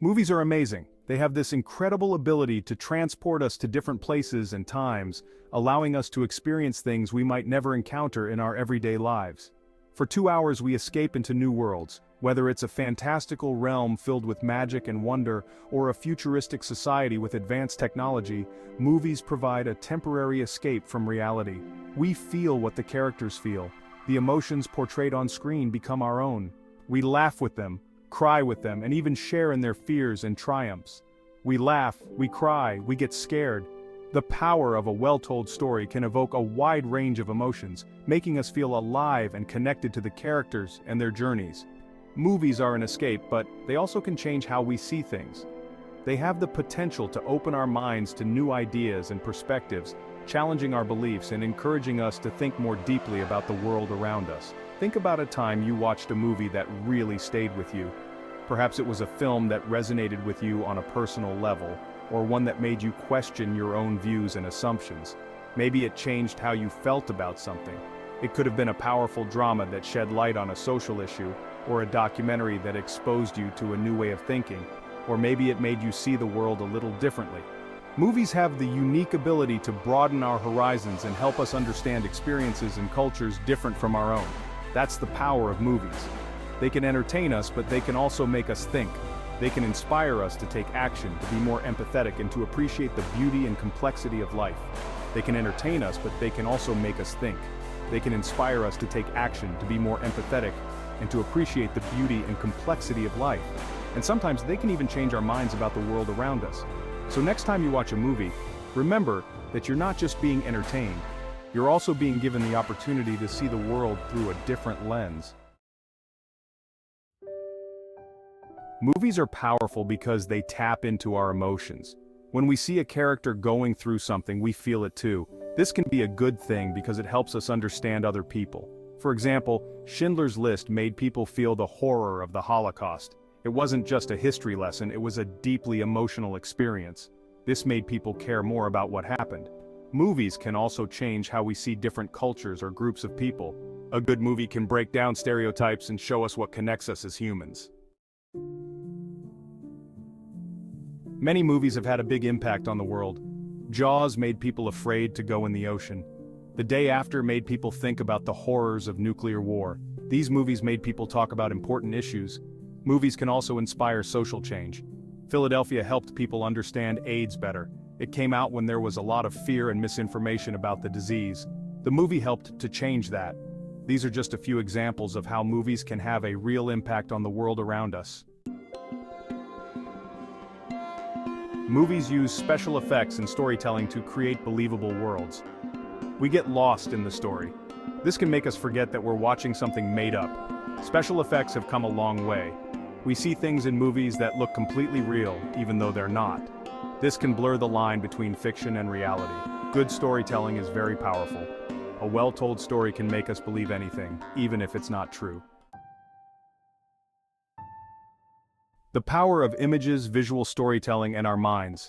Movies are amazing. They have this incredible ability to transport us to different places and times, allowing us to experience things we might never encounter in our everyday lives. For 2 hours we escape into new worlds, whether it's a fantastical realm filled with magic and wonder, or a futuristic society with advanced technology. Movies provide a temporary escape from reality. We feel what the characters feel. The emotions portrayed on screen become our own. We laugh with them, cry with them, and even share in their fears and triumphs. We laugh, we cry, we get scared. The power of a well-told story can evoke a wide range of emotions, making us feel alive and connected to the characters and their journeys. Movies are an escape, but they also can change how we see things. They have the potential to open our minds to new ideas and perspectives, challenging our beliefs and encouraging us to think more deeply about the world around us. Think about a time you watched a movie that really stayed with you. Perhaps it was a film that resonated with you on a personal level, or one that made you question your own views and assumptions. Maybe it changed how you felt about something. It could have been a powerful drama that shed light on a social issue, or a documentary that exposed you to a new way of thinking, or maybe it made you see the world a little differently. Movies have the unique ability to broaden our horizons and help us understand experiences and cultures different from our own. That's the power of movies. They can entertain us, but they can also make us think. They can inspire us to take action, to be more empathetic, and to appreciate the beauty and complexity of life. They can entertain us, but they can also make us think. They can inspire us to take action, to be more empathetic, and to appreciate the beauty and complexity of life. And sometimes they can even change our minds about the world around us. So next time you watch a movie, remember that you're not just being entertained, you're also being given the opportunity to see the world through a different lens. Movies are powerful because they tap into our emotions. When we see a character going through something, we feel it too. This can be a good thing because it helps us understand other people. For example, Schindler's List made people feel the horror of the Holocaust. It wasn't just a history lesson, it was a deeply emotional experience. This made people care more about what happened. Movies can also change how we see different cultures or groups of people. A good movie can break down stereotypes and show us what connects us as humans. Many movies have had a big impact on the world. Jaws made people afraid to go in the ocean. The Day After made people think about the horrors of nuclear war. These movies made people talk about important issues. Movies can also inspire social change. Philadelphia helped people understand AIDS better. It came out when there was a lot of fear and misinformation about the disease. The movie helped to change that. These are just a few examples of how movies can have a real impact on the world around us. Movies use special effects and storytelling to create believable worlds. We get lost in the story. This can make us forget that we're watching something made up. Special effects have come a long way. We see things in movies that look completely real, even though they're not. This can blur the line between fiction and reality. Good storytelling is very powerful. A well-told story can make us believe anything, even if it's not true. The power of images, visual storytelling, and our minds.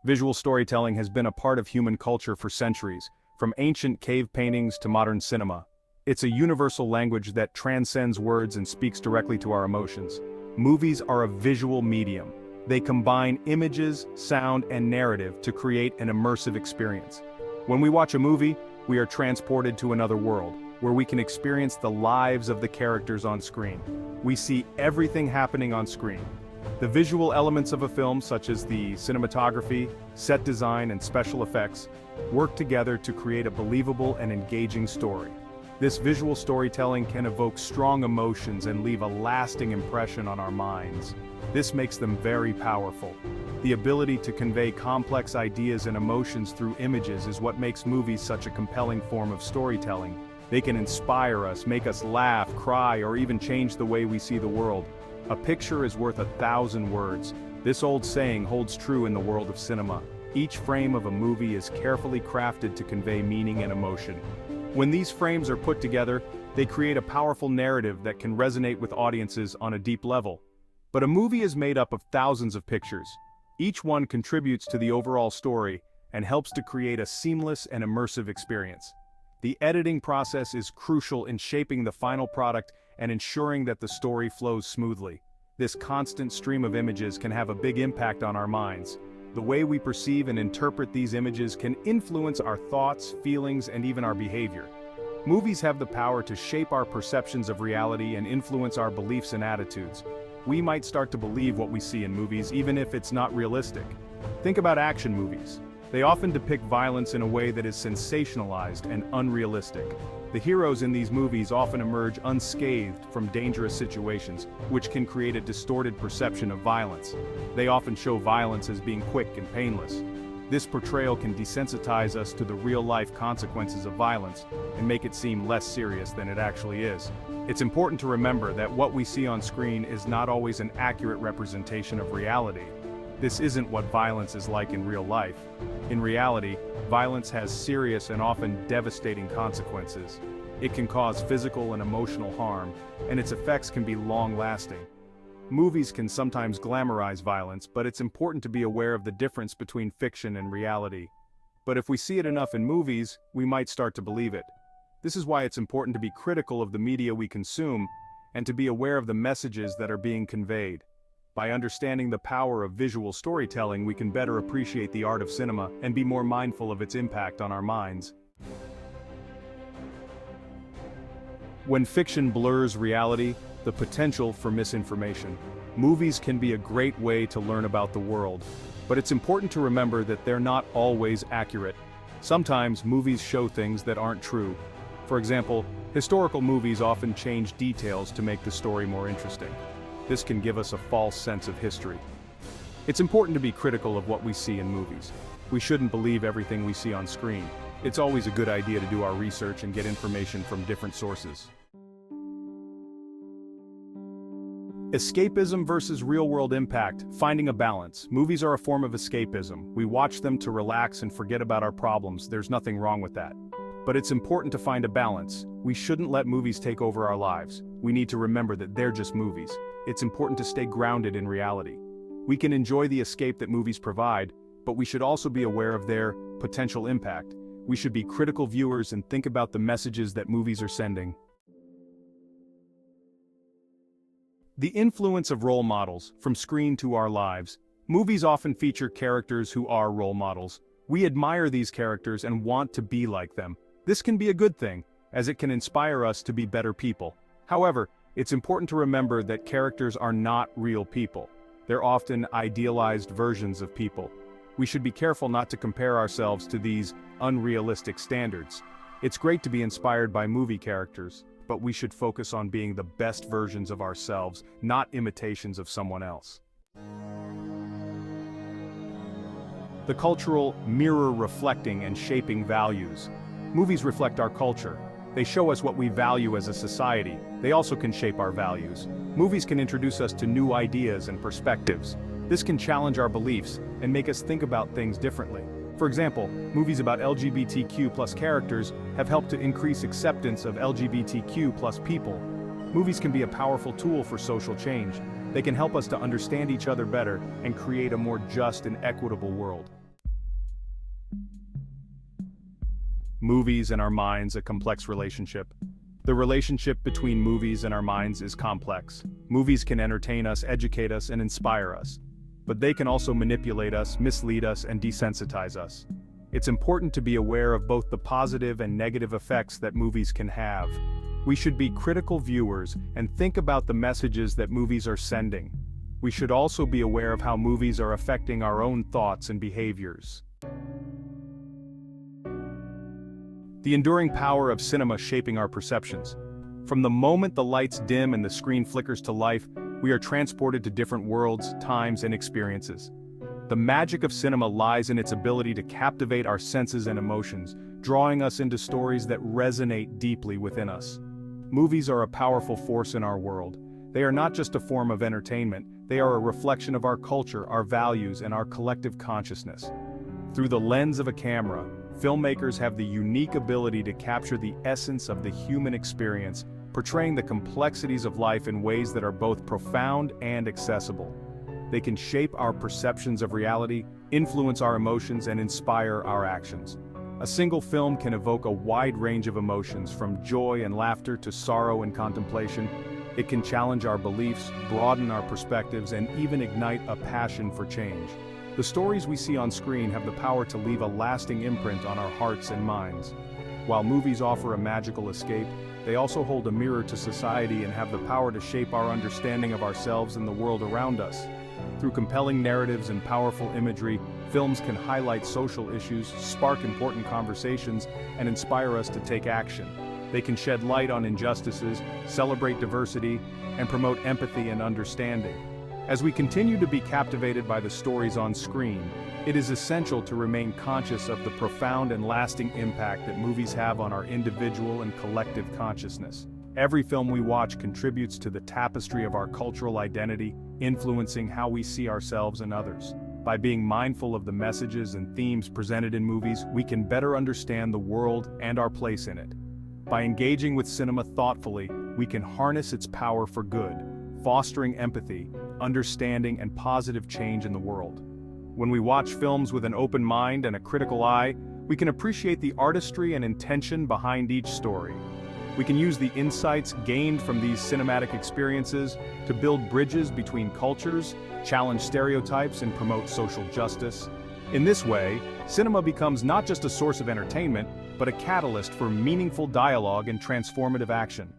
Visual storytelling has been a part of human culture for centuries, from ancient cave paintings to modern cinema. It's a universal language that transcends words and speaks directly to our emotions. Movies are a visual medium. They combine images, sound, and narrative to create an immersive experience. When we watch a movie, we are transported to another world, where we can experience the lives of the characters on screen. We see everything happening on screen. The visual elements of a film, such as the cinematography, set design, and special effects, work together to create a believable and engaging story. This visual storytelling can evoke strong emotions and leave a lasting impression on our minds. This makes them very powerful. The ability to convey complex ideas and emotions through images is what makes movies such a compelling form of storytelling. They can inspire us, make us laugh, cry, or even change the way we see the world. A picture is worth 1,000 words. This old saying holds true in the world of cinema. Each frame of a movie is carefully crafted to convey meaning and emotion. When these frames are put together, they create a powerful narrative that can resonate with audiences on a deep level. But a movie is made up of thousands of pictures. Each one contributes to the overall story and helps to create a seamless and immersive experience. The editing process is crucial in shaping the final product and ensuring that the story flows smoothly. This constant stream of images can have a big impact on our minds. The way we perceive and interpret these images can influence our thoughts, feelings, and even our behavior. Movies have the power to shape our perceptions of reality and influence our beliefs and attitudes. We might start to believe what we see in movies even if it's not realistic. Think about action movies. They often depict violence in a way that is sensationalized and unrealistic. The heroes in these movies often emerge unscathed from dangerous situations, which can create a distorted perception of violence. They often show violence as being quick and painless. This portrayal can desensitize us to the real-life consequences of violence and make it seem less serious than it actually is. It's important to remember that what we see on screen is not always an accurate representation of reality. This isn't what violence is like in real life. In reality, violence has serious and often devastating consequences. It can cause physical and emotional harm, and its effects can be long-lasting. Movies can sometimes glamorize violence, but it's important to be aware of the difference between fiction and reality. But if we see it enough in movies, we might start to believe it. This is why it's important to be critical of the media we consume, and to be aware of the messages that are being conveyed. By understanding the power of visual storytelling, we can better appreciate the art of cinema and be more mindful of its impact on our minds. When fiction blurs reality, the potential for misinformation. Movies can be a great way to learn about the world, but it's important to remember that they're not always accurate. Sometimes movies show things that aren't true. For example, historical movies often change details to make the story more interesting. This can give us a false sense of history. It's important to be critical of what we see in movies. We shouldn't believe everything we see on screen. It's always a good idea to do our research and get information from different sources. Escapism versus real-world impact, finding a balance. Movies are a form of escapism. We watch them to relax and forget about our problems. There's nothing wrong with that. But it's important to find a balance. We shouldn't let movies take over our lives. We need to remember that they're just movies. It's important to stay grounded in reality. We can enjoy the escape that movies provide, but we should also be aware of their potential impact. We should be critical viewers and think about the messages that movies are sending. The influence of role models, from screen to our lives. Movies often feature characters who are role models. We admire these characters and want to be like them. This can be a good thing, as it can inspire us to be better people. However, it's important to remember that characters are not real people. They're often idealized versions of people. We should be careful not to compare ourselves to these unrealistic standards. It's great to be inspired by movie characters, but we should focus on being the best versions of ourselves, not imitations of someone else. The cultural mirror reflecting and shaping values. Movies reflect our culture. They show us what we value as a society. They also can shape our values. Movies can introduce us to new ideas and perspectives. This can challenge our beliefs and make us think about things differently. For example, movies about LGBTQ+ characters have helped to increase acceptance of LGBTQ+ people. Movies can be a powerful tool for social change. They can help us to understand each other better and create a more just and equitable world. Movies and our minds, a complex relationship. The relationship between movies and our minds is complex. Movies can entertain us, educate us, and inspire us. But they can also manipulate us, mislead us, and desensitize us. It's important to be aware of both the positive and negative effects that movies can have. We should be critical viewers and think about the messages that movies are sending. We should also be aware of how movies are affecting our own thoughts and behaviors. The enduring power of cinema shaping our perceptions. From the moment the lights dim and the screen flickers to life, we are transported to different worlds, times, and experiences. The magic of cinema lies in its ability to captivate our senses and emotions, drawing us into stories that resonate deeply within us. Movies are a powerful force in our world. They are not just a form of entertainment, they are a reflection of our culture, our values, and our collective consciousness. Through the lens of a camera, filmmakers have the unique ability to capture the essence of the human experience, portraying the complexities of life in ways that are both profound and accessible. They can shape our perceptions of reality, influence our emotions, and inspire our actions. A single film can evoke a wide range of emotions, from joy and laughter to sorrow and contemplation. It can challenge our beliefs, broaden our perspectives, and even ignite a passion for change. The stories we see on screen have the power to leave a lasting imprint on our hearts and minds. While movies offer a magical escape, they also hold a mirror to society and have the power to shape our understanding of ourselves and the world around us. Through compelling narratives and powerful imagery, films can highlight social issues, spark important conversations, and inspire us to take action. They can shed light on injustices, celebrate diversity, and promote empathy and understanding. As we continue to be captivated by the stories on screen, it is essential to remain conscious of the profound and lasting impact that movies have on our individual and collective consciousness. Every film we watch contributes to the tapestry of our cultural identity, influencing how we see ourselves and others. By being mindful of the messages and themes presented in movies, we can better understand the world and our place in it. By engaging with cinema thoughtfully, we can harness its power for good, fostering empathy, understanding, and positive change in the world. When we watch films with an open mind and a critical eye, we can appreciate the artistry and intention behind each story. We can use the insights gained from these cinematic experiences to build bridges between cultures, challenge stereotypes, and promote social justice. In this way, cinema becomes not just a source of entertainment, but a catalyst for meaningful dialogue and transformative action.